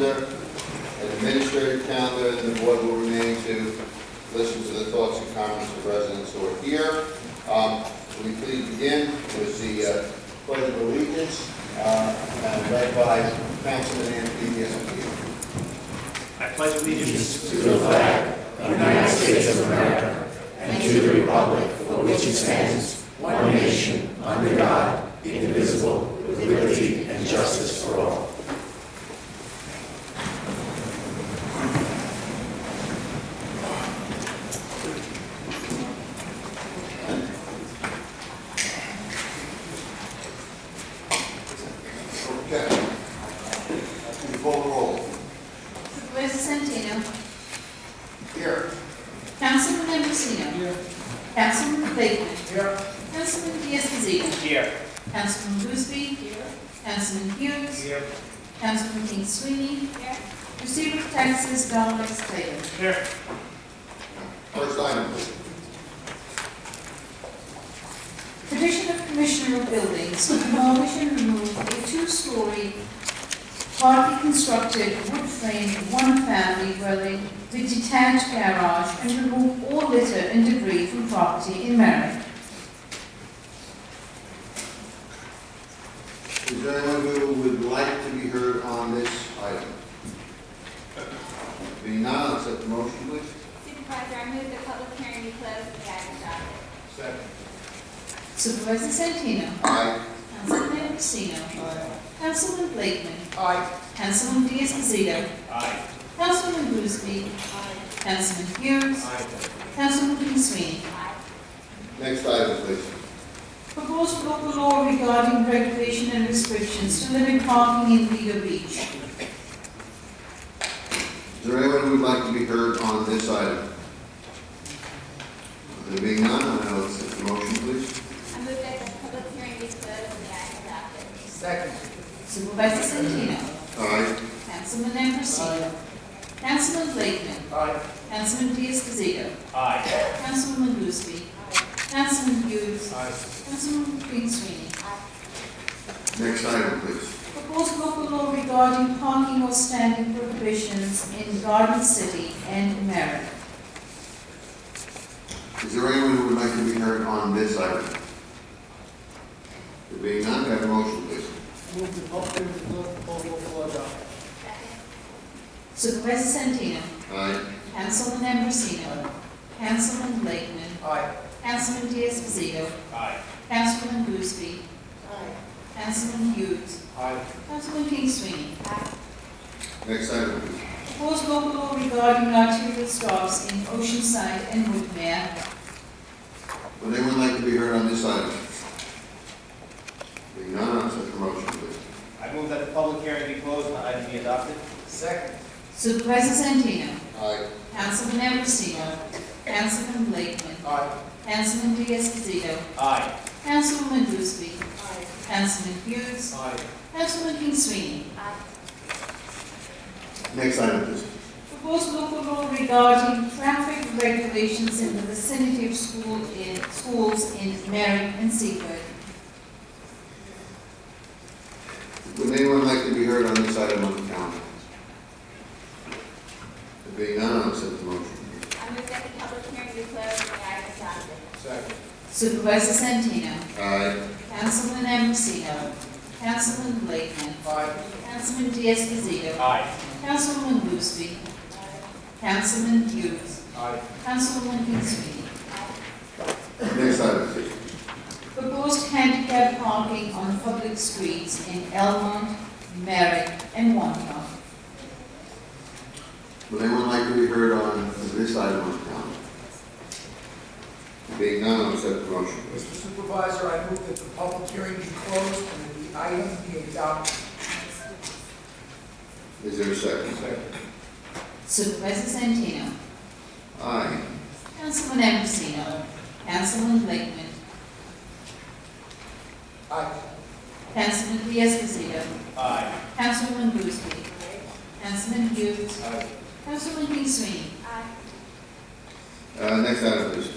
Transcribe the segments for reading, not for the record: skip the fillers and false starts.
calendar, an administrative calendar, and the board will remain to listen to the thoughts and comments of residents who are here. Will you please begin with the Pledge of Allegiance, led by Councilman Anthony. I pledge allegiance to the flag of the United States of America and to the republic for which it stands, one nation, under God, indivisible, with liberty and justice for all. Okay. Can you call the roll? Supervisor Santino. Here. Councilman Ambrosino. Here. Councilman Bateman. Here. Councilman Diaz-Padrón. Here. Councilman Boothby. Councilman Hughes. Here. Councilman King Sweeney. Receiver of taxes, Donald Slater. Here. First item, please. Petition of Commissioner of Buildings to demolish and remove a two-story, partly constructed wood-framed one-family dwelling with detached garage and remove all litter and debris from property in Merrick. Is there anyone who would like to be heard on this item? Being none, I'll accept the motion, please. Supervisor, I move the public hearing be closed and the item adopted. Second. Supervisor Santino. Aye. Councilman Ambrosino. Councilman Blakeman. Aye. Councilman Diaz-Padrón. Aye. Councilman Boothby. Councilman Hughes. Aye. Councilman King Sweeney. Next item, please. Proposed local law regarding regulation and restrictions to limit parking in Lido Beach. Is there anyone who would like to be heard on this item? There being none, I'll accept the motion, please. I move that the public hearing be closed and the item adopted. Second. Supervisor Santino. Aye. Councilman Ambrosino. Councilman Blakeman. Aye. Councilman Diaz-Padrón. Aye. Councilman Boothby. Councilman Hughes. Aye. Councilman King Sweeney. Next item, please. Proposed local law regarding parking or standing prohibitions in Garden City and Merrick. Is there anyone who would like to be heard on this item? There being none, can I have a motion, please? Move the public hearing be closed, proposal adopted. Second. Supervisor Santino. Aye. Councilman Ambrosino. Councilman Blakeman. Aye. Councilman Diaz-Padrón. Aye. Councilman Boothby. Councilman Hughes. Aye. Councilman King Sweeney. Next item, please. Proposed local law regarding arterial stops in Oceanside and Woodmere. Would anyone like to be heard on this item? Being none, I'll accept the motion, please. I move that the public hearing be closed and the item be adopted. Second. Supervisor Santino. Aye. Councilman Ambrosino. Councilman Blakeman. Aye. Councilman Diaz-Padrón. Aye. Councilman Boothby. Councilman Hughes. Aye. Councilman King Sweeney. Aye. Next item, please. Proposed local law regarding traffic regulations in the vicinity of schools in Merrick and Seaford. Would anyone like to be heard on this item on the calendar? There being none, I'll accept the motion. I move that the public hearing be closed and the item adopted. Second. Supervisor Santino. Aye. Councilman Ambrosino. Councilman Blakeman. Aye. Councilman Diaz-Padrón. Aye. Councilman Boothby. Councilman Hughes. Aye. Councilwoman King Sweeney. Next item, please. Proposed handicap parking on public streets in Elmont, Merrick, and Wanton. Would anyone like to be heard on this item on the calendar? Being none, I'll accept the motion. Mr. Supervisor, I move that the public hearing be closed and that the item be adopted. Is there a second? Supervisor Santino. Aye. Councilman Ambrosino. Councilman Blakeman. Aye. Councilman Diaz-Padrón. Aye. Councilwoman Boothby. Councilman Hughes. Aye. Councilman King Sweeney. Aye. Next item, please.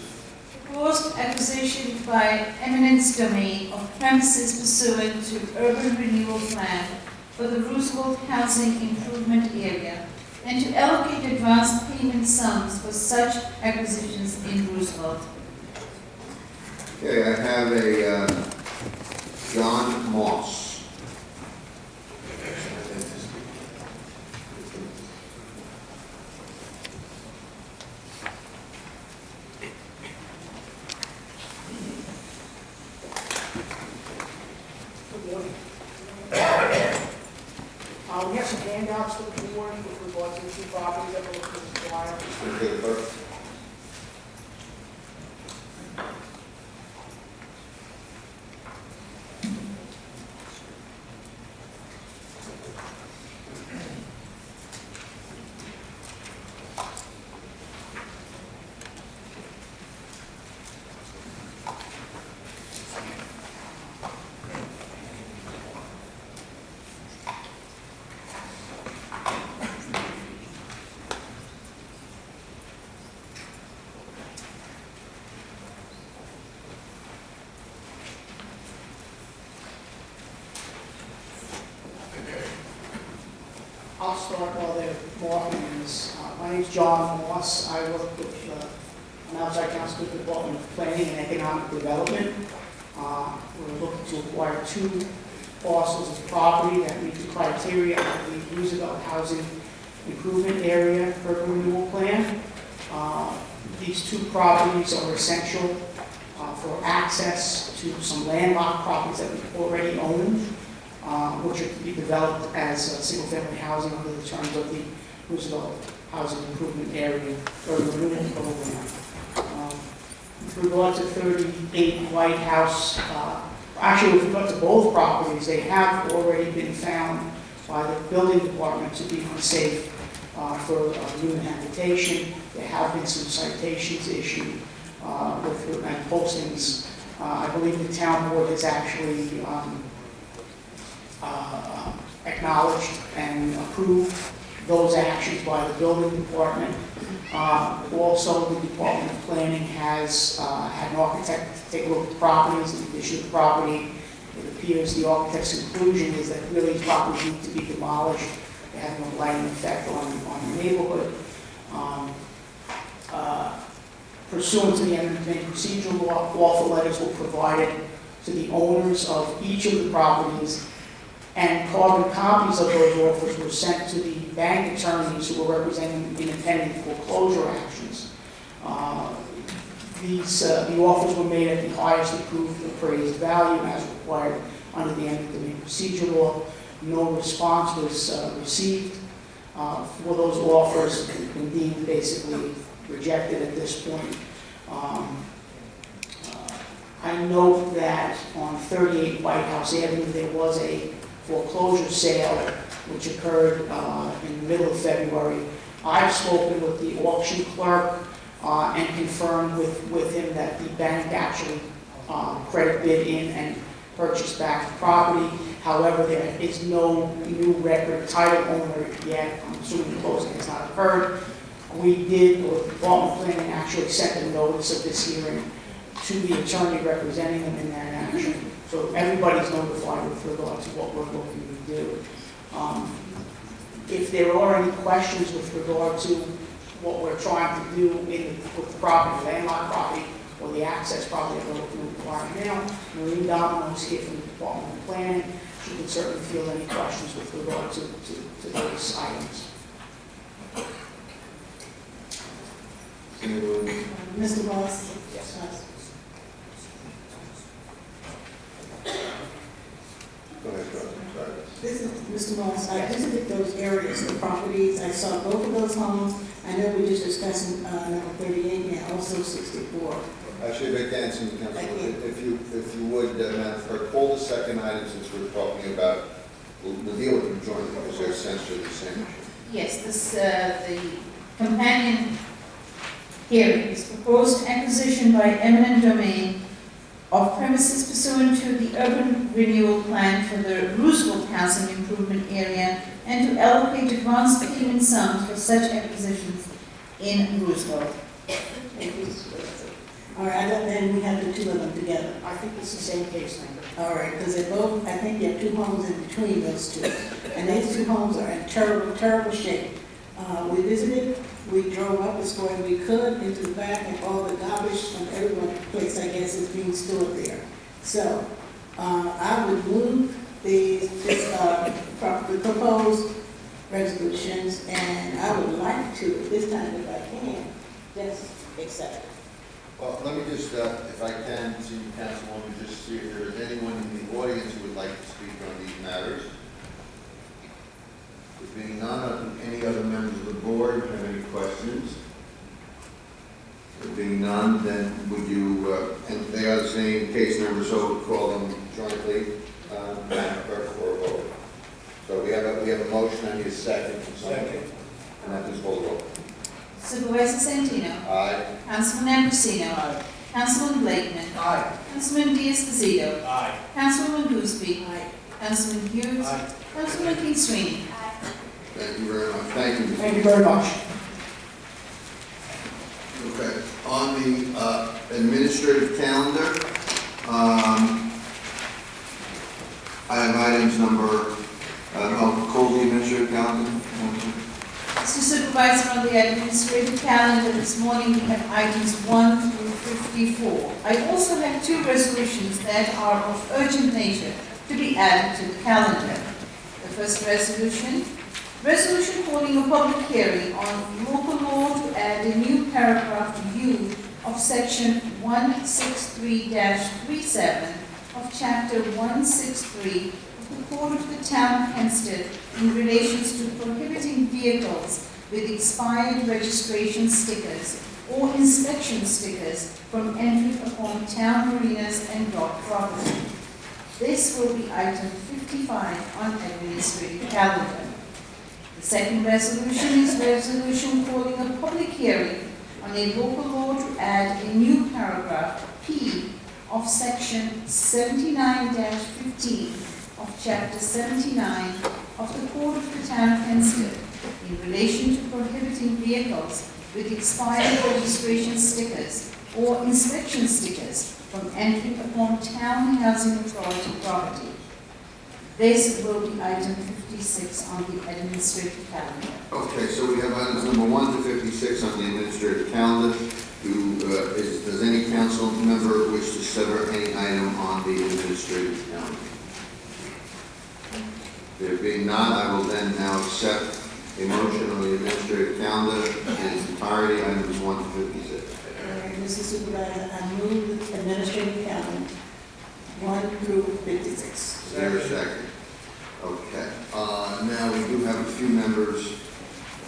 Proposed acquisition by eminent domain of premises pursuant to urban renewal plan for the Roosevelt Housing Improvement and to allocate advance payment sums for such acquisitions in Roosevelt. Okay, I have a John Moss. Good morning. We have some handouts for the board with regard to the two properties that we're looking to acquire. Okay, clerk. I'll start while they're marking this. My name's John Moss. I work with an outside counsel with the Department of Planning and Economic Development. We're looking to acquire two parcels of property that meet the criteria of the Roosevelt Housing Improvement Area Urban Renewal Plan. These two properties are essential for access to some landlocked properties that we already own, which are to be developed as single-family housing under the terms of the Roosevelt Housing Improvement Area Urban Renewal Program. With regard to 38 White House, actually with regard to both properties, they have already been found by the building department to be unsafe for human habitation. There have been some citations issued and postings. I believe the town board has actually acknowledged and approved those actions by the building department. Also, the Department of Planning has had an architect take a look at the properties, the condition of the property. It appears the architect's conclusion is that really these properties need to be demolished. They have no lighting effect on the neighborhood. Pursuant to the entertainment procedural law, offer letters were provided to the owners of each of the properties, and carbon copies of those offers were sent to the bank attorneys who were representing the intended foreclosure actions. The offers were made at the highest approved appraised value as required under the entertainment procedure law. No response was received for those offers, and deemed basically rejected at this point. I note that on 38 White House Avenue there was a foreclosure sale which occurred in the middle of February. I've spoken with the auction clerk and confirmed with him that the bank actually credit bid in and purchased back the property. However, there is no new record title owner yet. I'm assuming the closing has not occurred. We did, or the Department of Planning actually sent a notice of this hearing to the attorney representing them in that action. So everybody's notified with regard to what we're looking to do. If there are any questions with regard to what we're trying to do with the property, landlocked property, or the access property that we're looking to acquire now, Maureen Domino is here from the Department of Planning. She can certainly field any questions with regard to those items. Mr. Moss? Yes. Go ahead, Joe. Sorry. This is Mr. Moss. I visited those areas, the properties. I saw both of those homes. I know we just discussed number 38 and also 64. Actually, if I can, if you would, Madam Clerk, call the second item since we're talking about, we'll deal with them jointly because they're essentially the same issue. Yes, this, the companion hearing is proposed acquisition by eminent domain of premises pursuant to the urban renewal plan for the Roosevelt Housing Improvement Area and to allocate advance payment sums for such acquisitions in Roosevelt. All right, then we have the two of them together. I think it's the same case number. All right, because they're both, I think there are two homes in between those two. And those two homes are in terrible, terrible shape. We visited, we drove up as far as we could into the back, and all the garbage from every place, I guess, is being stored there. So, I would move the proposed resolutions, and I would like to, this time if I can, just accept it. Well, let me just, if I can, see you, Councilwoman, just see if there is anyone in the audience who would like to speak on these matters. There being none, any other members of the board have any questions? There being none, then would you, and they are the same case numbers, so we'll call them jointly, Madam Clerk, for a vote. So we have a motion, I need a second. Second. And that is full vote. Supervisor Santino. Aye. Councilman Ambrosino. Aye. Councilman Blakeman. Aye. Councilman Diaz-Pasito. Aye. Councilwoman Gooseby. Councilman Hughes. Aye. Councilman King Sweeney. Thank you very much. Thank you. Thank you very much. Okay, on the administrative calendar, I have items number, I'll call the administrative calendar. Mr. Supervisor, on the administrative calendar this morning, we have items 1 through 54. I also have 2 resolutions that are of urgent nature to be added to the calendar. The first resolution calling a public hearing on local law to add a new paragraph U of section 163-37 of chapter 163 of the Code of the Town of Hempstead in relation to prohibiting vehicles with expired registration stickers or inspection stickers from entry upon town marinas and dock property. This will be item 55 on administrative calendar. The second resolution is resolution calling a public hearing on a local law to add a new paragraph P of section 79-15 of chapter 79 of the Code of the Town of Hempstead in relation to prohibiting vehicles with expired registration stickers or inspection stickers from entering upon town housing authority property. This will be item 56 on the administrative calendar. Okay, so we have items number 1 to 56 on the administrative calendar. Does any council member wish to sever any item on the administrative calendar? There being none, I will then now accept a motion on the administrative calendar in its entirety, items 1 to 56. All right, Mr. Supervisor, I move the administrative calendar 1 through 56. Is there a second? Okay. Now we do have a few members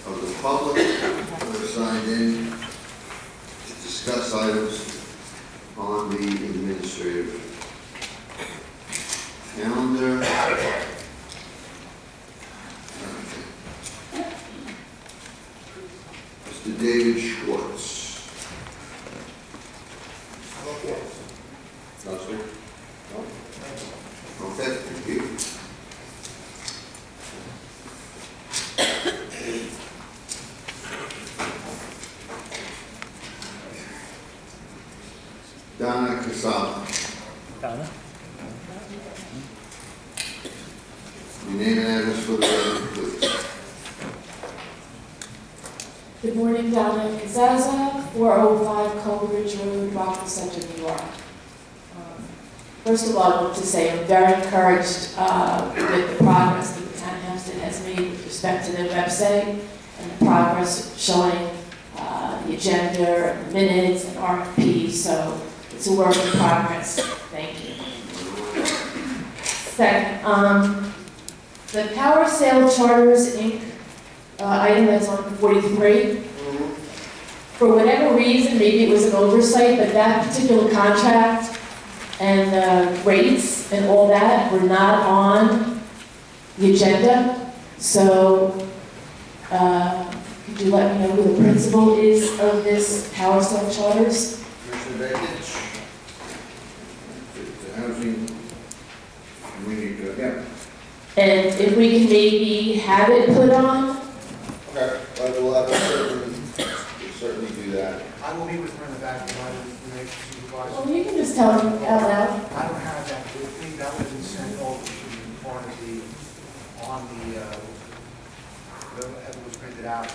of the public who are signed in to discuss items on the administrative calendar. Okay. Mr. David Schwartz. No, sir? No? Okay, thank you. Donna Casala. Donna? Your name and address for the record, please. Good morning, Donna Kazaza, 405 Coleridge Road, Rockville Center, New York. First of all, I want to say I'm very encouraged with the progress that the town of Hempstead has made with respect to their website and the progress showing the agenda, and minutes, and RFPs. So it's a work in progress. Thank you. Second, the Power Sale Charters Inc. Item that's on 43. For whatever reason, maybe it was an oversight, but that particular contract and rates and all that were not on the agenda. So could you let me know who the principal is of this Power Sale Charters? Commissioner Bakich. The housing, we need to, yeah. And if we can maybe have it put on? Okay, but we'll certainly do that. I will meet with her in the back of my information supervisor. Well, you can just tell me out loud. I don't have that with me, that was sent over to me part of the, on the, it was printed out,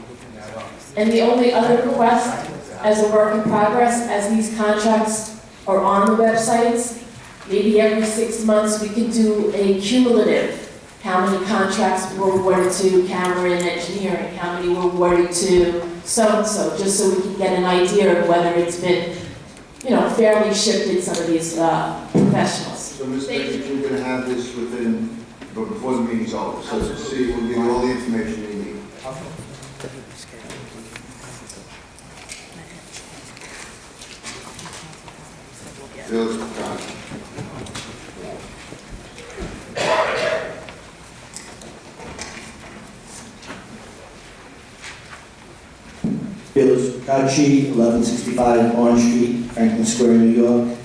looking that up. And the only other request, as a work in progress, as these contracts are on the websites, maybe every 6 months we could do a cumulative, how many contracts were awarded to Cameron Engineering, how many were awarded to so-and-so, just so we can get an idea of whether it's been, fairly shifted, some of these professionals. So, Ms. Beckett, you're going to have this before the meeting's over, so we'll give you all the information you need. Village contract. Village Kachi, 1165 Orange Street, Franklin Square, New York.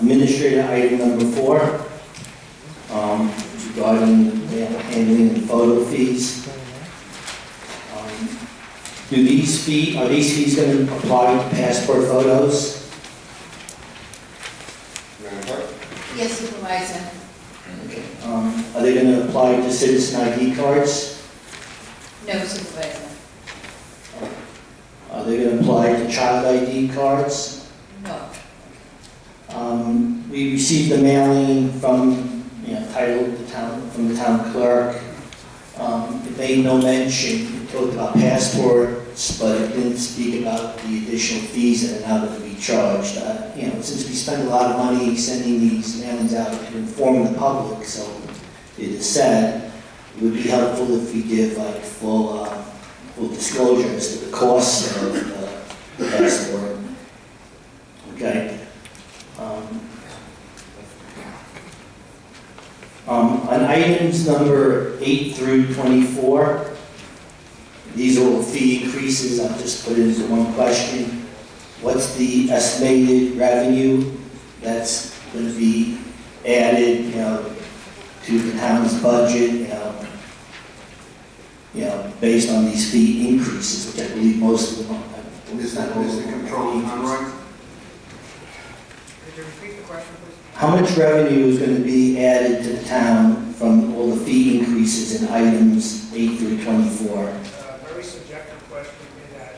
Administrator item number 4, regarding handling the photo fees. Are these fees going to apply to passport photos? Madam Clerk? Yes, Supervisor. Okay. Are they going to apply to citizen ID cards? No, Supervisor. Are they going to apply to child ID cards? No. We received a mailing from, titled from the town clerk. It made no mention, it talked about passports, but it didn't speak about the additional fees that are now going to be charged. Since we spend a lot of money sending these mailings out to inform the public, so it is said, it would be helpful if we give full disclosure as to the cost of the passport. Okay. On items number 8 through 24, these are all fee increases. I'll just put it into one question. What's the estimated revenue that's going to be added, to the town's budget, based on these fee increases, which I believe most of them are. Is the control Conroy? Could you repeat the question, please? How much revenue is going to be added to the town from all the fee increases in items 8 through 24? Very subjective question in that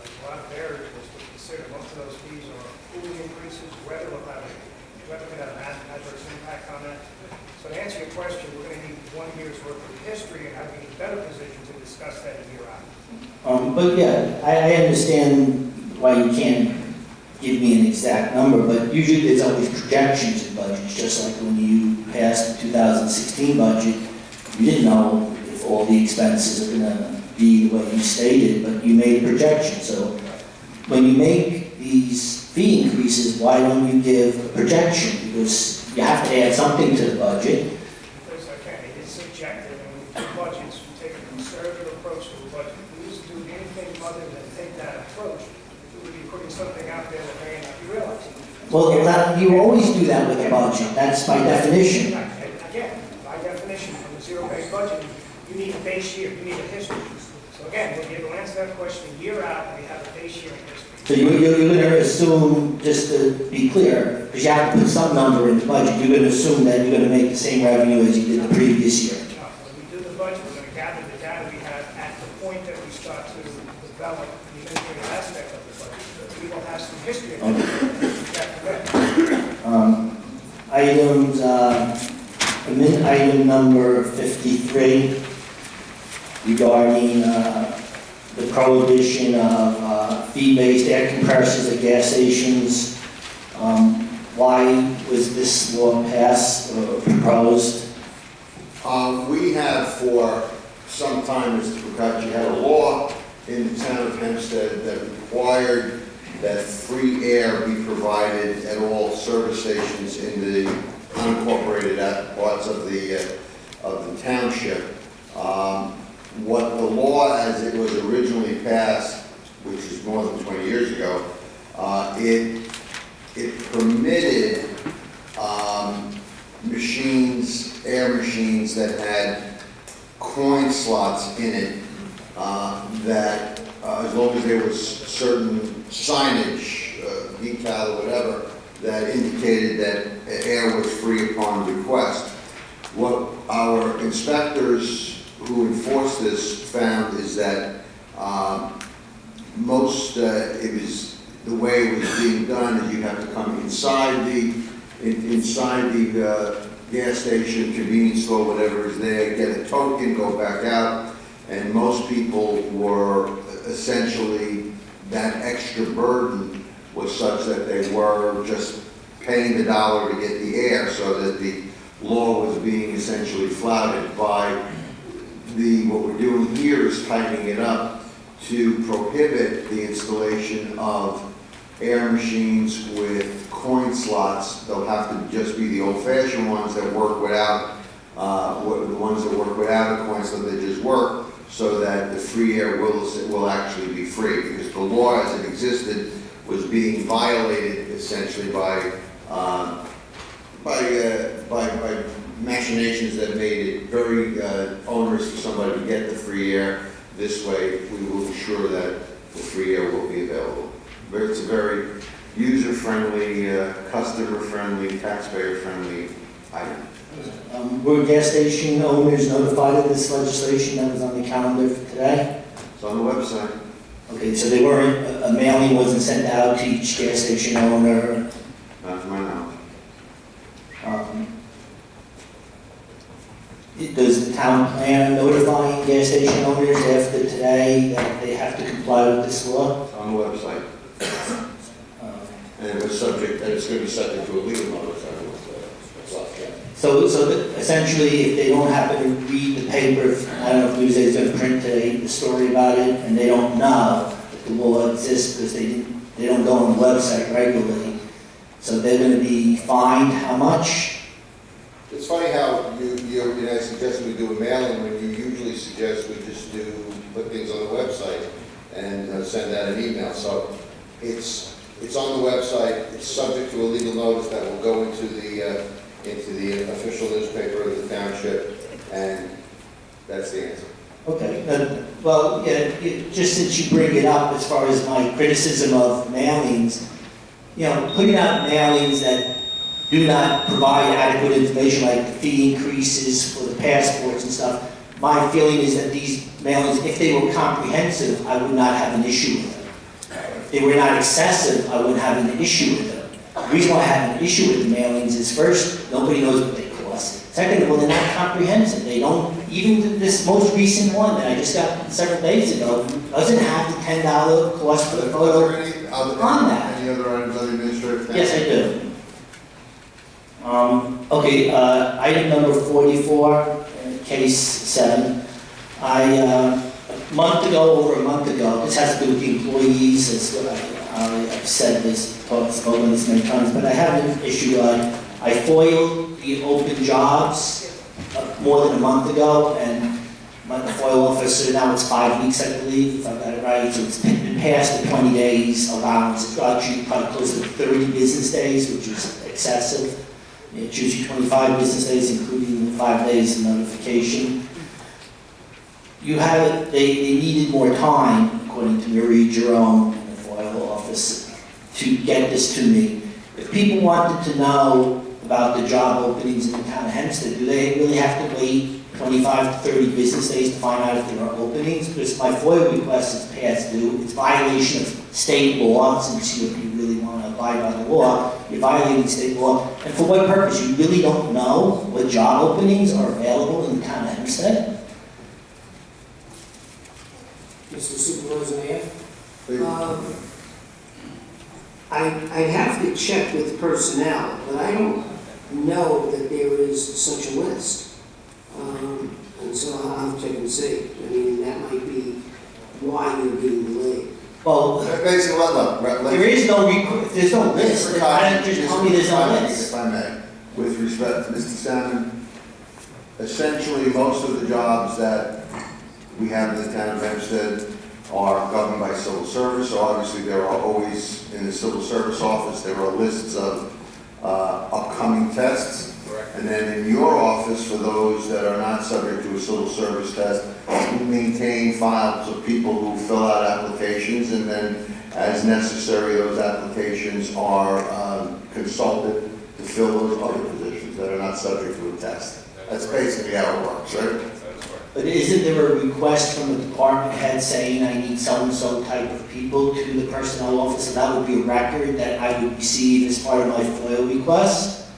there's a lot of variables to consider. Most of those fees are cooling increases, weather will have an adverse impact on that. So to answer your question, we're going to need 1 year's worth of history and I'd be in a better position to discuss that a year out. But yeah, I understand why you can't give me an exact number, but usually there's always projections in budgets, just like when you passed the 2016 budget, you didn't know if all the expenses are going to be the way you stated, but you made a projection. So when you make these fee increases, why don't you give a projection? Because you have to add something to the budget. Because again, it is subjective, and with budgets, we take a conservative approach to a budget. If we just do anything other than take that approach, we would be putting something out there that may not be realized. Well, you always do that with a budget. That's by definition. And again, by definition, from a zero-based budget, you need a base year, you need a history. So again, we'll be able to answer that question a year out, and we have a base year in history. So you're going to assume, just to be clear, because you have to put some number in the budget, you're going to assume that you're going to make the same revenue as you did the previous year. When we do the budget, we're going to gather the data we have at the point that we start to develop the administrative aspect of the budget. We will have some history of that. Item number 53, regarding the prohibition of fee-based air compressors at gas stations. Why was this law passed or proposed? We have for some time, Mr. Procacci, had a law in the town of Hempstead that required that free air be provided at all service stations in the unincorporated parts of the township. What the law, as it was originally passed, which was more than 20 years ago, it permitted air machines that had coin slots in it, that as long as there was certain signage, decal or whatever, that indicated that air was free upon request. What our inspectors, who enforced this found is that it was, the way it was being done is you have to come inside the gas station, convenience store, whatever is there, get a token, go back out, and most people were essentially, that extra burden was such that they were just paying the dollar to get the air, so that the law was being essentially flouted by what we're doing here is tightening it up to prohibit the installation of air machines with coin slots. They'll have to just be the old-fashioned ones that work without, the ones that work without a coin slot, they just work, so that the free air will actually be free, because the law as it existed was being violated essentially by machinations that made it very onerous for somebody to get the free air. This way, we will ensure that the free air will be available. It's a very user-friendly, customer-friendly, taxpayer-friendly item. Were gas station owners notified of this legislation that was on the calendar for today? It's on the website. Okay, so they weren't, a mailing wasn't sent out to each gas station owner? Not to my knowledge. Does the town plan on notifying gas station owners after today that they have to comply with this law? It's on the website. And it's going to be subject to a legal notice. So essentially, if they don't happen to read the paper, I don't know if Newsday's going to print today the story about it, and they don't know that the law exists because they don't go on the website regularly, so they're going to be fined how much? It's funny how I suggested we do a mailing when you usually suggest we just put things on the website and send out an email. So it's on the website. It's subject to a legal notice that will go into the official newspaper of the township, and that's the answer. Okay, well, yeah, just since you bring it up as far as my criticism of mailings, putting out mailings that do not provide adequate information, like the fee increases for the passports and stuff, my feeling is that these mailings, if they were comprehensive, I would not have an issue with them. If they were not excessive, I wouldn't have an issue with them. The reason why I have an issue with the mailings is, first, nobody knows what they cost. Second of all, they're not comprehensive. They don't, even this most recent one that I just got several days ago, doesn't have the $10 cost for the photo on that. Any other items on the administrative? Yes, I do. Okay, item number 44, case 7. Over a month ago, this has to do with the employees, as I've said this, spoken this many times, but I have an issue. I foiled the open jobs more than a month ago, and the FOIL officer, now it's 5 weeks, I believe, if I got it right, so it's been past the 20 days allowance. It's actually probably close to 30 business days, which is excessive. It's usually 25 business days, including the 5 days of notification. They needed more time, according to Marie Jerome in the FOIL office, to get this to me. If people wanted to know about the job openings in the town of Hempstead, do they really have to wait 25 to 30 business days to find out if there are openings? Because my FOIL request is past due. It's violation of state law, since you really want to abide by the law. You're violating state law. And for what purpose? You really don't know what job openings are available in the town of Hempstead? Mr. Supervisor Mayor? I'd have to check with personnel, but I don't know that there is such a list. And so I'll have to check and see. I mean, that might be why you're being delayed. Well, Basically, look, there is no there's no list. Why don't you just tell me there's no list? If I may, with respect to Mr. Salmon, essentially most of the jobs that we have in the town of Hempstead are governed by civil service. So obviously there are always, in the civil service office, there are lists of upcoming tests. And then in your office, for those that are not subject to a civil service test, we maintain files of people who fill out applications, and then as necessary, those applications are consulted to fill those other positions that are not subject to a test. That's basically how it works, right? But isn't there a request from the department head saying I need so-and-so type of people to the personnel office? And that would be a record that I would receive as part of my FOIA request?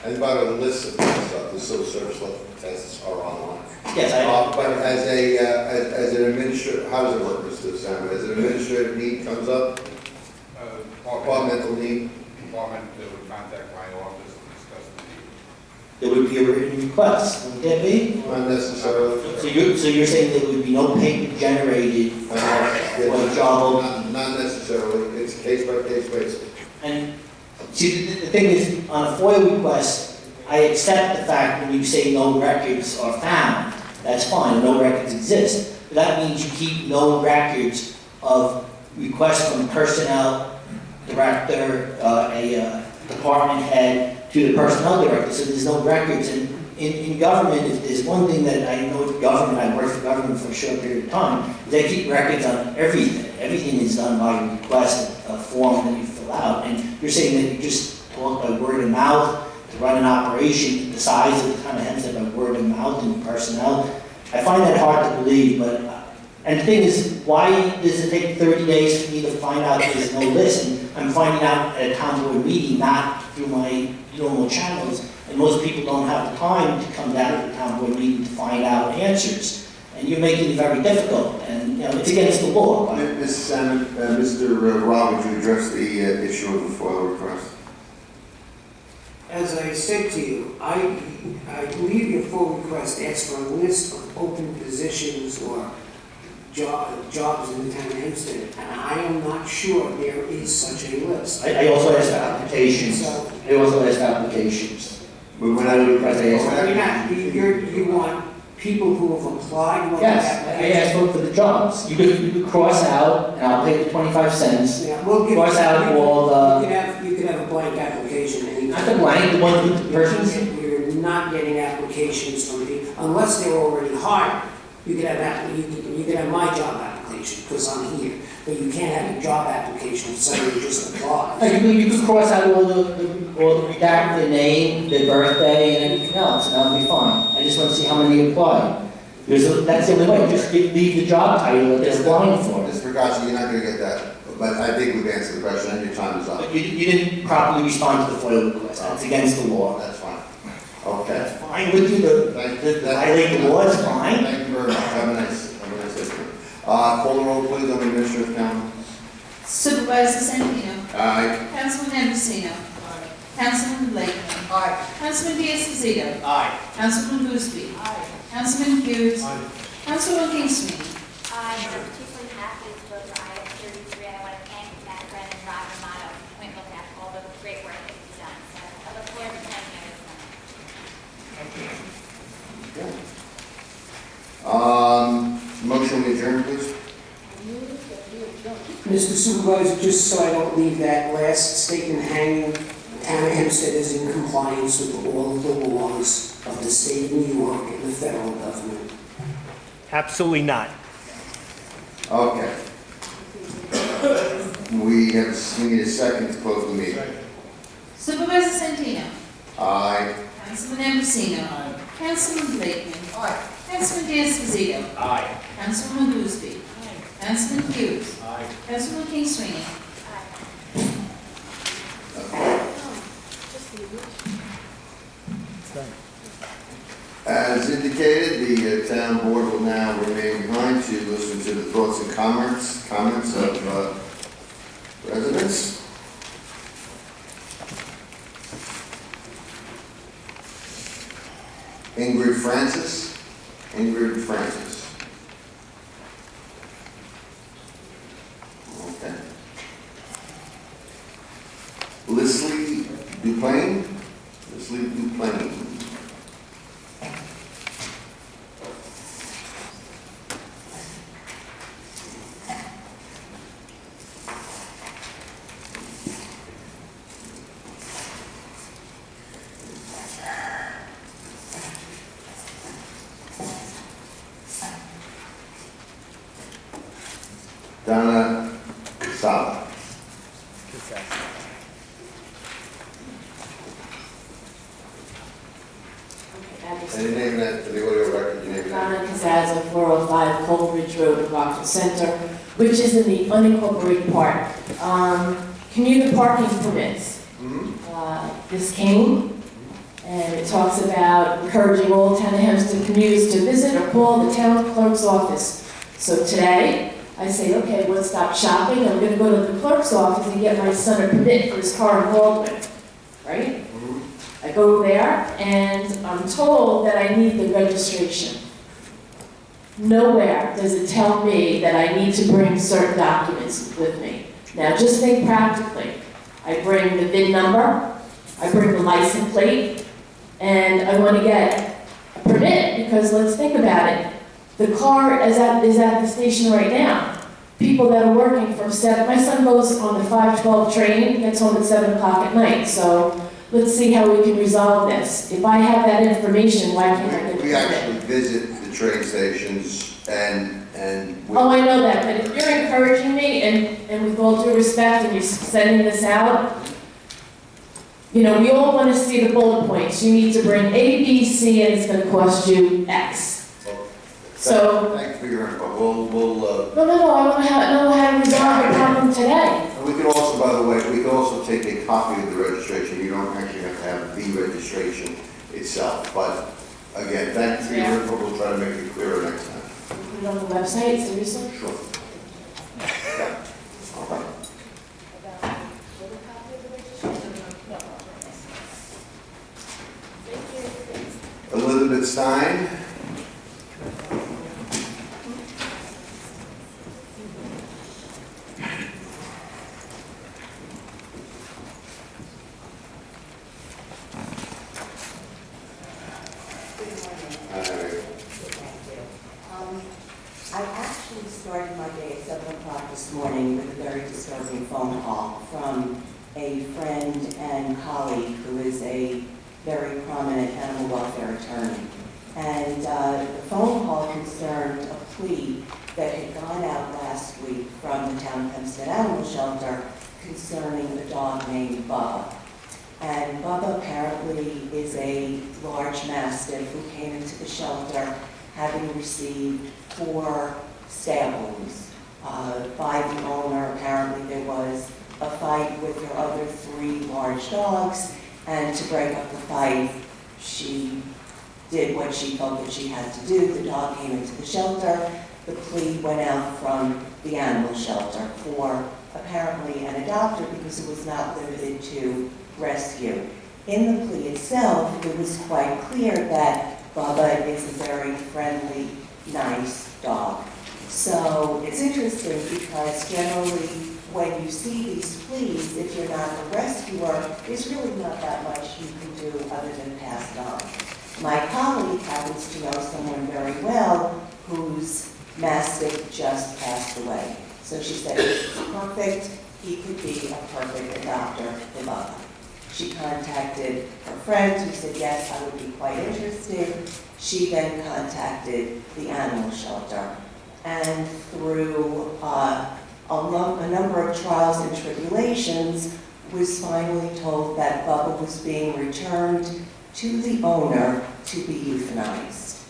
And by the list of this stuff, the civil service tests are online. Yes, But as an administrator, how does it work, Mr. Salmon? As an administrative need comes up, departmental need, Department would contact my office and discuss the need. there would be a written request, wouldn't there be? not necessarily. So you're saying there would be no payment generated for a job opening? Not necessarily, it's case by case basis. And see, the thing is, on a FOIA request, I accept the fact when you say no records are found, that's fine, no records exist. But that means you keep no records of requests from personnel director, a department head, to the personnel director, so there's no records. And in government, if there's one thing that I know with government, I worked for government for a short period of time, is they keep records on everything. Everything is done by request, a form that you fill out. And you're saying that you just talk by word of mouth to run an operation the size of the town of Hempstead by word of mouth and personnel. I find that hard to believe, but, and the thing is, why does it take 30 days for me to find out there's no list? And I'm finding out at a town board meeting, not through my normal channels. And most people don't have the time to come down to the town board meeting to find out answers. And you're making it very difficult, and you know, it's against the law. Mr. Salmon, Mr. Rob, would you address the issue of the FOIA request? As I said to you, I believe your full request asks for a list of open positions or jobs in the town of Hempstead, and I am not sure there is such a list. I also asked for applications. So- I also asked for applications. When I request, I asked for You're not, you want people who have applied? You want Yes, I asked for the jobs. You could cross out, and I'll pay the 25 cents. Yeah, we'll give. Cross out all the, You can have a blank application anytime. not the blank, the one with the persons. We're not getting applications from people, unless they're already hired. You can have my job application, because I'm here, but you can't have a job application if somebody just applies. You could cross out all the redact their name, their birthday, and everything else, and that'll be fine. I just want to see how many apply. That's the only way, just leave the job title that they're applying for. Mr. Picasso, you're not going to get that, but I think we've answered the question, and your time is up. But you didn't properly respond to the FOIA request. That's against the law. That's fine. Okay. Fine with you to violate the law, it's fine. Thank you very much. Have a nice day. Call the roll, please, on the administrative calendar. Supervisor Santino. Aye. Councilman Andrusino. Councilman Blakely. Aye. Councilman Diaz-Pasito. Aye. Councilman Boothby. Councilman Hughes. Councilman Kingston. I'm particularly happy to vote for item 33. I want to thank Matt Brennan and Rob Romano for pointing out all the great work that he's done. So I look forward to thanking everyone. Motion to adjourn, please. Mr. Supervisor, just so I don't leave that last statement hanging, the town of Hempstead is in compliance with all of the laws of the state of New York and the federal government. Absolutely not. Okay. We need a second to close the meeting. Supervisor Santino. Aye. Councilman Andrusino. Councilman Blakely. Councilman Diaz-Pasito. Aye. Councilwoman Boothby. Councilman Hughes. Aye. Councilman Kingston. As indicated, the town board will now remain behind to listen to the thoughts and comments of residents. Ingrid Francis. Okay. Leslie Duplain. Donna Sala. Donna Casaza, 405 Coleridge Road in Rockville Center, which is in the unincorporated part. Commuter parking permits. This came, and it talks about encouraging all town of Hempstead commuters to visit or call the town clerk's office. So today, I say, okay, we'll stop shopping, I'm gonna go to the clerk's office and get my son a permit for his car in Baldwin, right? I go there, and I'm told that I need the registration. Nowhere does it tell me that I need to bring certain documents with me. Now, just think practically. I bring the VIN number, I bring the license plate, and I want to get a permit, because let's think about it. The car is at the station right now. People that are working from 7, my son goes on the 5:12 train, gets home at 7 o'clock at night, so let's see how we can resolve this. If I have that information, why can't I get a permit? We actually visit the train stations and. Oh, I know that, but if you're encouraging me, and with all due respect, and you're sending this out, you know, we all want to see the bullet points. You need to bring A, B, C, and it's going to cost you X. So. Thank you for your input. We'll. No, I want to know how to resolve the problem today. We could also, by the way, we could also take a copy of the registration. You don't actually have to have the registration itself. But again, thank you for your input. We'll try to make it clearer next time. Put it on the website, seriously? Sure. Yeah. All right. Elizabeth Stein. I actually started my day at 7 o'clock this morning with a very disturbing phone call from a friend and colleague who is a very prominent animal welfare attorney. And the phone call concerned a plea that had gone out last week from the town of Hempstead Animal Shelter concerning a dog named Bubba. And Bubba apparently is a large mastiff who came into the shelter having received 4 stab wounds by the owner. Apparently there was a fight with her other 3 large dogs, and to break up the fight, she did what she felt that she had to do. The dog came into the shelter. The plea went out from the animal shelter for apparently an adopter, because it was not limited to rescue. In the plea itself, it was quite clear that Bubba is a very friendly, nice dog. So it's interesting because generally when you see these pleas, if you're not a rescuer, there's really not that much you can do other than pass on. My colleague happens to know someone very well whose mastiff just passed away. So she said, this is perfect. He could be a perfect adopter for Bubba. She contacted her friend who said, yes, I would be quite interested. She then contacted the animal shelter. And through a number of trials and tribulations, was finally told that Bubba was being returned to the owner to be euthanized.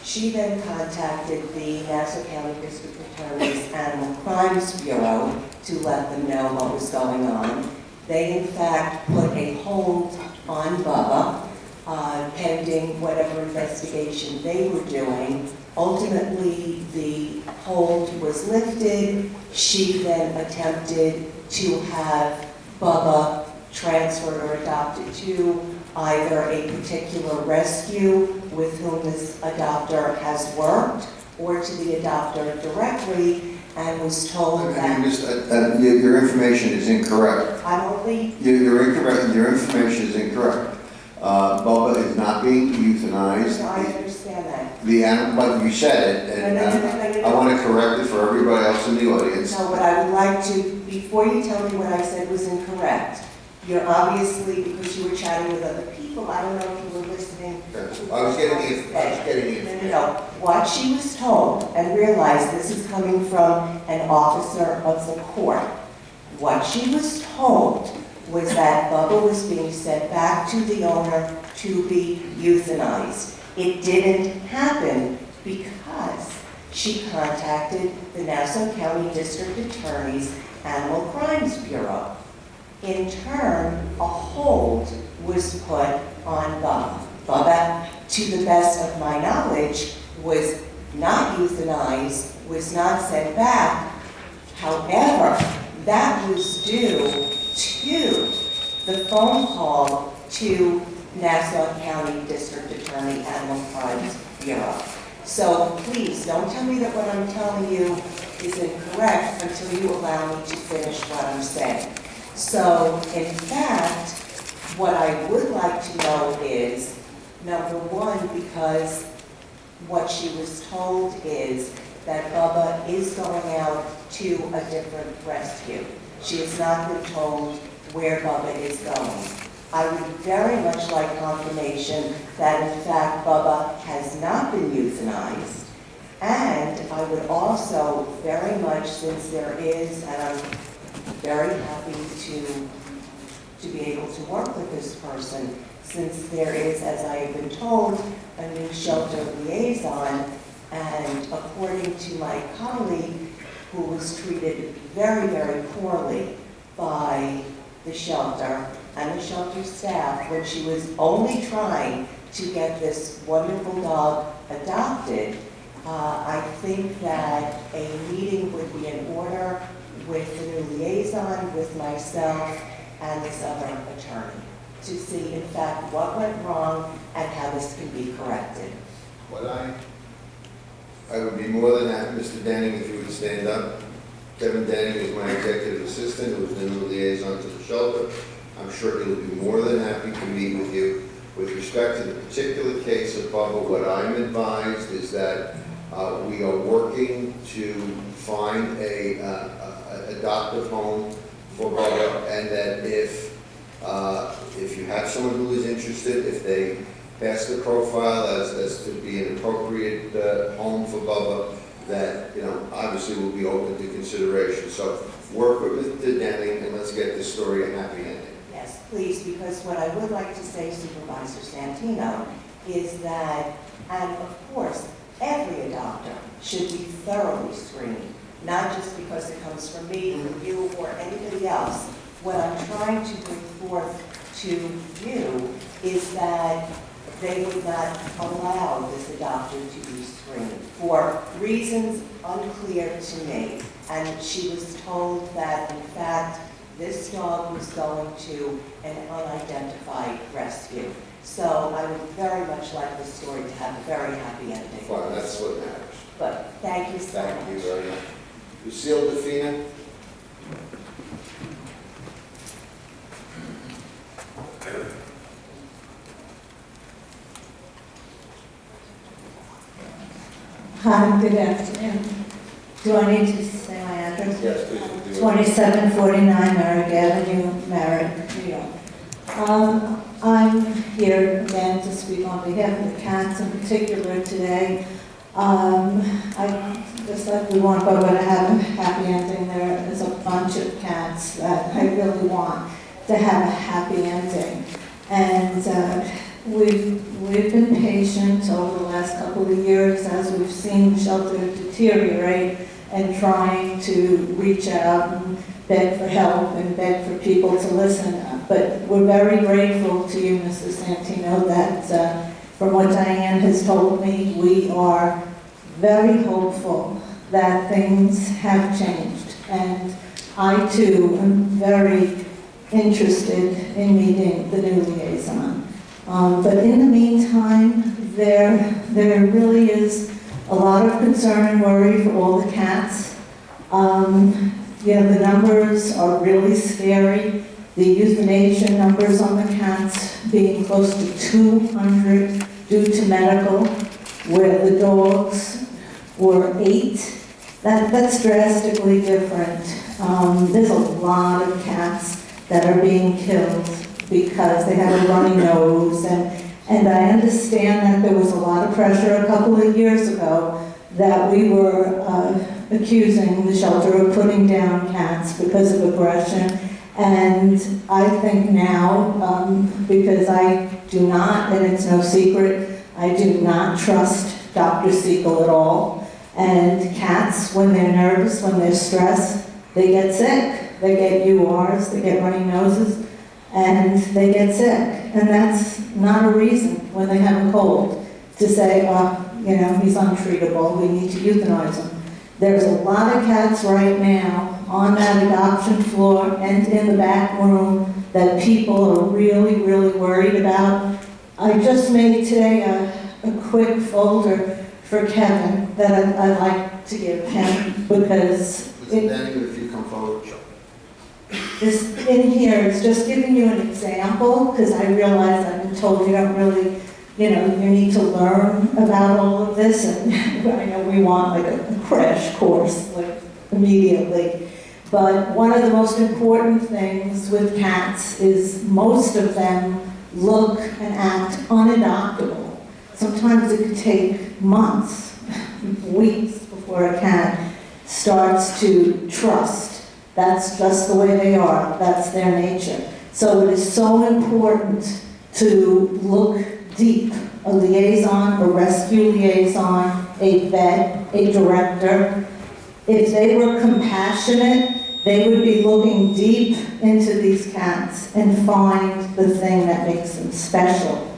She then contacted the Nassau County District Attorney's Animal Crimes Bureau to let them know what was going on. They, in fact, put a hold on Bubba, pending whatever investigation they were doing. Ultimately, the hold was lifted. She then attempted to have Bubba transferred or adopted to either a particular rescue with whom this adopter has worked, or to the adopter directly, and was told that... Your information is incorrect. I'm only... You're incorrect. Your information is incorrect. Bubba is not being euthanized. No, I understand that. The animal, but you said it, and I want to correct it for everybody else in the audience. No, what I would like to, before you tell me what I said was incorrect, you're obviously, because you were chatting with other people, I don't know if you were listening. I was getting the information. No. What she was told, and realize this is coming from an officer of the court, what she was told was that Bubba was being sent back to the owner to be euthanized. It didn't happen because she contacted the Nassau County District Attorney's Animal Crimes Bureau. In turn, a hold was put on Bubba. Bubba, to the best of my knowledge, was not euthanized, was not sent back. However, that was due to the phone call to Nassau County District Attorney Animal Crimes Bureau. So please, don't tell me that what I'm telling you is incorrect until you allow me to finish what I'm saying. So, in fact, what I would like to know is, number one, because what she was told is that Bubba is going out to a different rescue. She has not been told where Bubba is going. I would very much like confirmation that in fact Bubba has not been euthanized. And I would also very much, since there is, and I'm very happy to be able to work with this person, since there is, as I have been told, a new shelter liaison, and according to my colleague, who was treated very, very poorly by the shelter and the shelter staff when she was only trying to get this wonderful dog adopted, I think that a meeting would be in order with the new liaison, with myself, and this other attorney, to see in fact what went wrong and how this can be corrected. What I would be more than happy, Mr. Denning, if you would stand up. Kevin Denning is my executive assistant, who is the new liaison to the shelter. I'm sure he will be more than happy to meet with you. With respect to the particular case of Bubba, what I'm advised is that we are working to find a adoptive home for Bubba, and that if you have someone who is interested, if they pass the profile as to be an appropriate home for Bubba, that, obviously will be open to consideration. So work with Mr. Denning and let's get this story a happy ending. Yes, please, because what I would like to say, Supervisor Santino, is that, and of course, every adopter should be thoroughly screened, not just because it comes from me, or you, or anybody else. What I'm trying to bring forth to you is that they would not allow this adopter to be screened for reasons unclear to me. And she was told that, in fact, this dog was going to an unidentified rescue. So I would very much like this story to have a very happy ending. Fine, that's what matters. But thank you so much. Thank you very much. Lucille Defina? Hi, good afternoon. Do I need to say my address? Yes, please. 2749 Merrick Avenue, Merrick, New York. I'm here again to speak on behalf of the cats in particular today. I just like we want Bubba to have a happy ending. There is a bunch of cats that I really want to have a happy ending. And we've been patient over the last couple of years as we've seen the shelter deteriorate and trying to reach out and beg for help and beg for people to listen. But we're very grateful to you, Mrs. Santino, that from what Diane has told me, we are very hopeful that things have changed. And I too am very interested in meeting the new liaison. But in the meantime, there really is a lot of concern and worry for all the cats. The numbers are really scary. The euthanasia numbers on the cats being close to 200 due to medical, where the dogs were 8. That's drastically different. There's a lot of cats that are being killed because they have a runny nose, and I understand that there was a lot of pressure a couple of years ago that we were accusing the shelter of putting down cats because of aggression. And I think now, because I do not, and it's no secret, I do not trust Dr. Siegel at all. And cats, when they're nervous, when they're stressed, they get sick. They get URs, they get runny noses, and they get sick. And that's not a reason when they have a cold to say, oh, you know, he's untreatable, we need to euthanize him. There's a lot of cats right now on that adoption floor and in the back room that people are really, really worried about. I just made today a quick folder for Kevin that I'd like to give him because Mr. Denning, if you come forward. this in here is just giving you an example because I realize I've been told you don't really, you know, you need to learn about all of this, and I know we want like a crash course like immediately. But one of the most important things with cats is most of them look and act unadoptable. Sometimes it could take months, weeks before a cat starts to trust. That's just the way they are. That's their nature. So it is so important to look deep. A liaison, a rescue liaison, a vet, a director. If they were compassionate, they would be looking deep into these cats and find the thing that makes them special.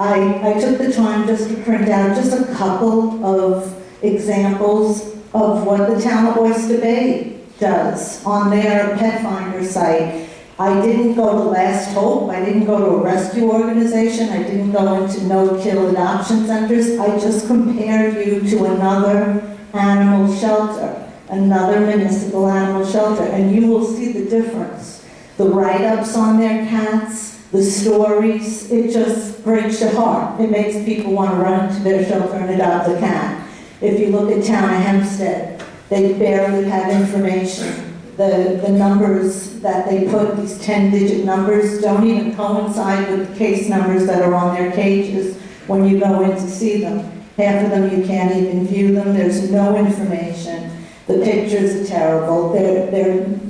I took the time just to print out just a couple of examples of what the town of Oyster Bay does on their pet finder site. I didn't go to Last Hope, I didn't go to a rescue organization, I didn't go into no-kill adoption centers, I just compared you to another animal shelter, another municipal animal shelter, and you will see the difference. The write-ups on their cats, the stories, it just breaks your heart. It makes people want to run into their shelter and adopt a cat. If you look at town of Hempstead, they barely have information. The numbers that they put, these 10-digit numbers, don't even coincide with the case numbers that are on their cages when you go in to see them. Half of them you can't even view them, there's no information. The pictures are terrible.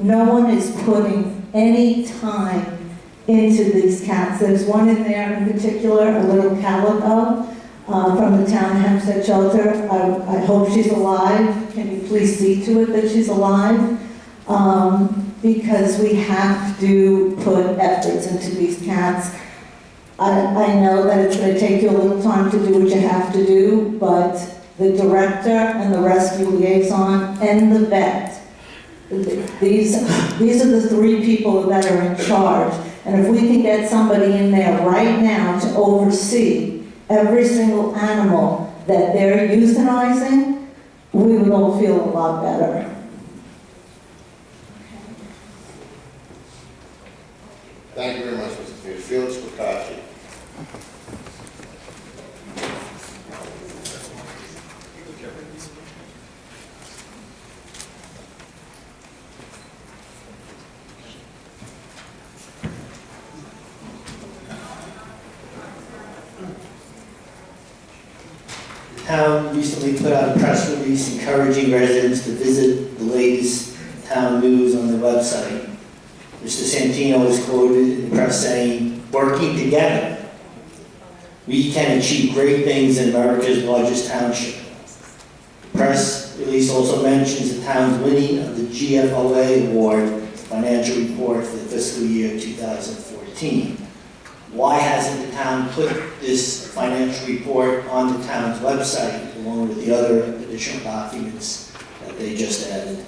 No one is putting any time into these cats. There's one in there in particular, a little calico from the town of Hempstead shelter. I hope she's alive. Can you please see to it that she's alive? Because we have to put efforts into these cats. I know that it's going to take you a little time to do what you have to do, but the director and the rescue liaison and the vet, these are the three people that are in charge. And if we can get somebody in there right now to oversee every single animal that they're euthanizing, we would all feel a lot better. Thank you very much, Mr. Peters. Felix Wakachi. The town recently put out a press release encouraging residents to visit the latest town news on the website. Mr. Santino is quoted in the press saying, "Working together, we can achieve great things in America's largest township." The press release also mentions the town's winning of the GFOA Award Financial Report for the fiscal year 2014. Why hasn't the town put this financial report on the town's website along with the other additional documents that they just added?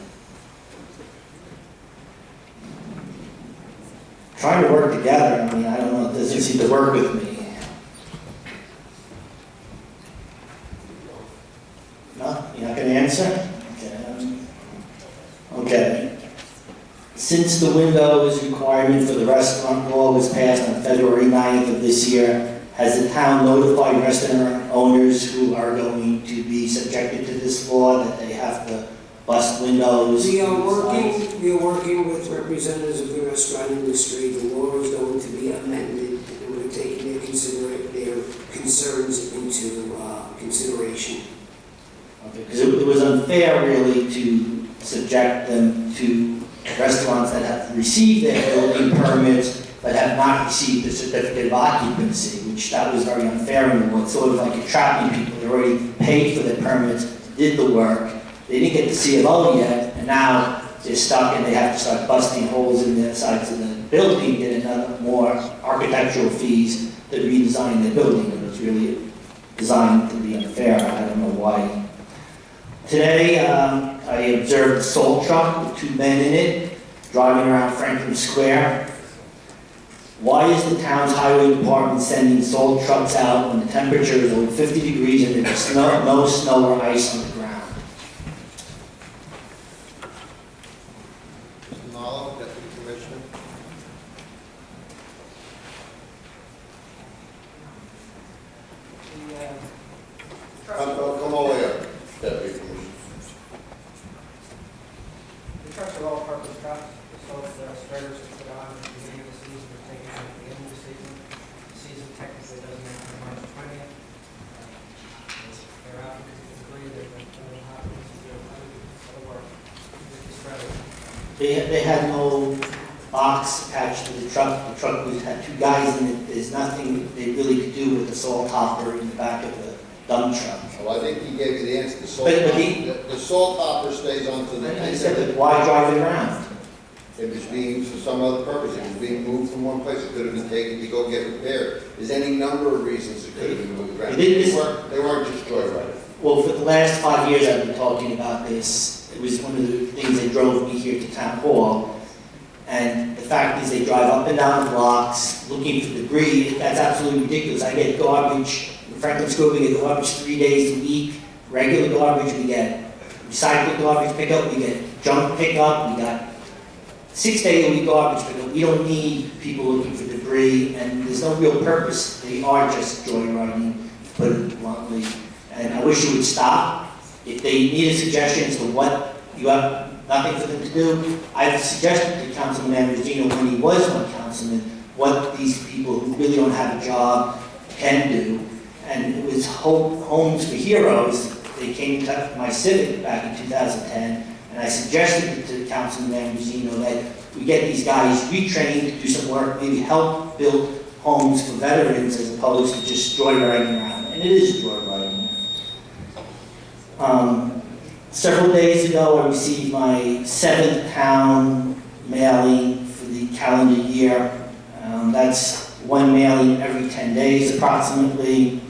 Trying to work together, I mean, I don't know, it doesn't seem to work with me. No? You're not going to answer? Okay. Since the windows requirement for the restaurant law was passed on February 9th of this year, has the town notified restaurant owners who are going to be subjected to this law that they have to bust windows? We are working with representatives of the restaurant industry. The law is going to be amended, and we're taking their concerns into consideration. Okay, because it was unfair really to subject them to restaurants that have received their building permits but have not received a certificate of occupancy, which that was very unfair in the law. It's sort of like entrapping people. They already paid for their permits, did the work. They didn't get the C of O yet, and now they're stuck and they have to start busting holes in the sides of the building, get another more architectural fees to redesign their building. And it's really designed to be unfair. I don't know why. Today, I observed a salt truck with 2 men in it, driving around Franklin Square. Why is the town's highway department sending salt trucks out when the temperature is over 50 degrees and there's no snow or ice on the ground? Mr. Nallo, Deputy Commissioner. Come all the way up, Deputy Commissioner. The trucks are all-purpose trucks, so the spreaders are put on at the beginning of the season, they're taken out at the end of the season. The season technically doesn't end until March 20th. They're out because it's debris, they're pulling hot, they're other work with the spreaders. They had no box attached to the truck. The truck had 2 guys in it. There's nothing they really could do with the salt hopper in the back of the dump truck. Well, I think he gave you the answer. The But salt hopper stays onto the I said, that why drive it around? It was being used for some other purpose. It was being moved from one place. It could have been taken to go get repaired. There's any number of reasons it could have been moved around. They weren't just joyriding. Well, for the last 5 years I've been talking about this. It was one of the things that drove me here to town hall. And the fact is they drive up and down the blocks looking for debris. That's absolutely ridiculous. I get garbage. In Franklin School, we get garbage 3 days a week. Regular garbage, we get recycled garbage pickup, we get junk pickup, we got 6 day a week garbage pickup. We don't need people looking for debris, and there's no real purpose. They are just joyriding, to put it bluntly. And I wish you would stop. If they need a suggestion as to what you have nothing for them to do, I've suggested to Councilman Ambrosino when he was my councilman what these people who really don't have a job can do. And it was Homes for Heroes. They came to my Civic back in 2010, and I suggested to Councilman Ambrosino that we get these guys retrained to do some work, maybe help build homes for veterans as opposed to just joyriding around. And it is joyriding. Several days ago, I received my 7th town mailing for the calendar year. That's one mailing every 10 days approximately.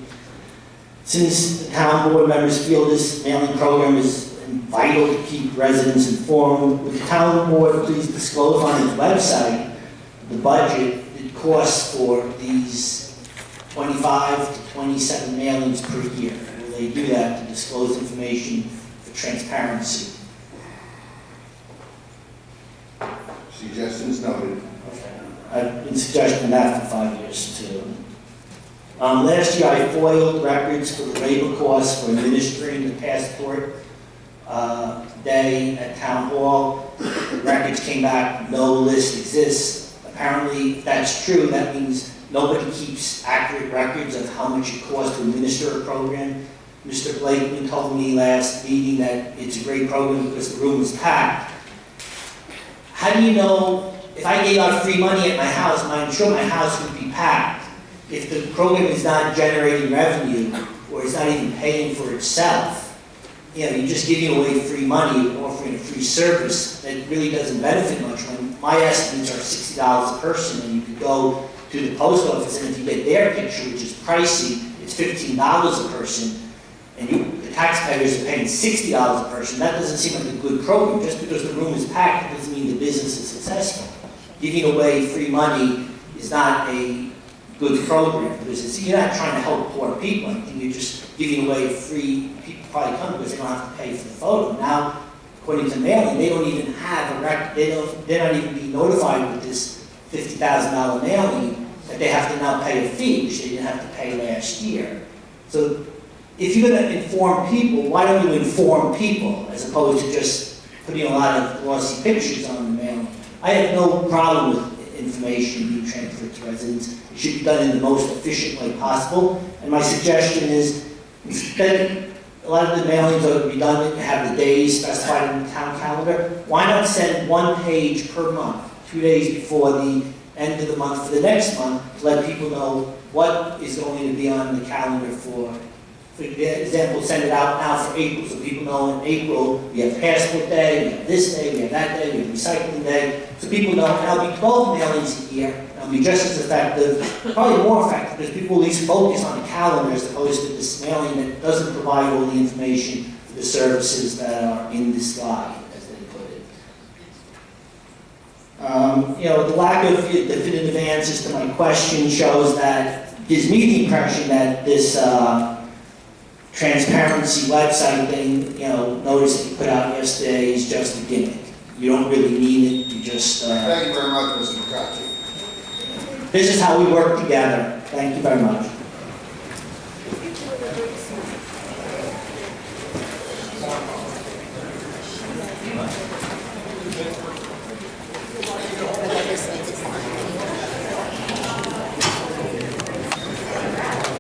Since the town board members feel this mailing program is vital to keep residents informed, would the town board please disclose on its website the budget it costs for these 25 to 27 mailings per year? Will they do that to disclose information for transparency? Suggestions noted. I've been suggesting that for 5 years too. Last year I foiled records for the labor costs for administering the passport day at Town Hall. The records came back, no list exists. Apparently, if that's true, that means nobody keeps accurate records of how much it costs to administer a program. Mr. Blakeman told me last meeting that it's a great program because the room is packed. How do you know, if I gave out free money at my house, I'm sure my house would be packed. If the program is not generating revenue, or is not even paying for itself, you know, you're just giving away free money, offering a free service that really doesn't benefit much. When my estimates are $60 a person, and you could go to the post office, and if you get their picture, which is pricey, it's $15 a person, and the taxpayers are paying $60 a person. That doesn't seem like a good program. Just because the room is packed, it doesn't mean the business is successful. Giving away free money is not a good program, because you're not trying to help poor people. I think you're just giving away free. People probably come because they don't have to pay for the photo. Now, according to mailing, they don't even have a record. They're not even being notified with this $50,000 mailing that they have to now pay a fee, which they didn't have to pay last year. So, if you're going to inform people, why don't you inform people as opposed to just putting a lot of glossy pictures on the mailing? I have no problem with information being transferred to residents. It should be done in the most efficient way possible. And my suggestion is, instead, a lot of the mailings are redundant, have the days specified in the town calendar. Why not send one page per month, 2 days before the end of the month for the next month, to let people know what is going to be on the calendar for example, send it out now for April, so people know in April, we have Passport Day, we have this day, we have that day, we have Recycling Day, so people know, and I'll be 12 mailings a year, and I'll be just as effective, probably more effective, because people at least focus on the calendar as opposed to this mailing that doesn't provide all the information for the services that are in this guide, as they put it. You know, the lack of definitive answers to my question shows that gives me the impression that this transparency website thing, you know, notice that you put out yesterday is just a gimmick. You don't really need it, you just... Thank you very much, Mr. McCutcheon. This is how we work together. Thank you very much.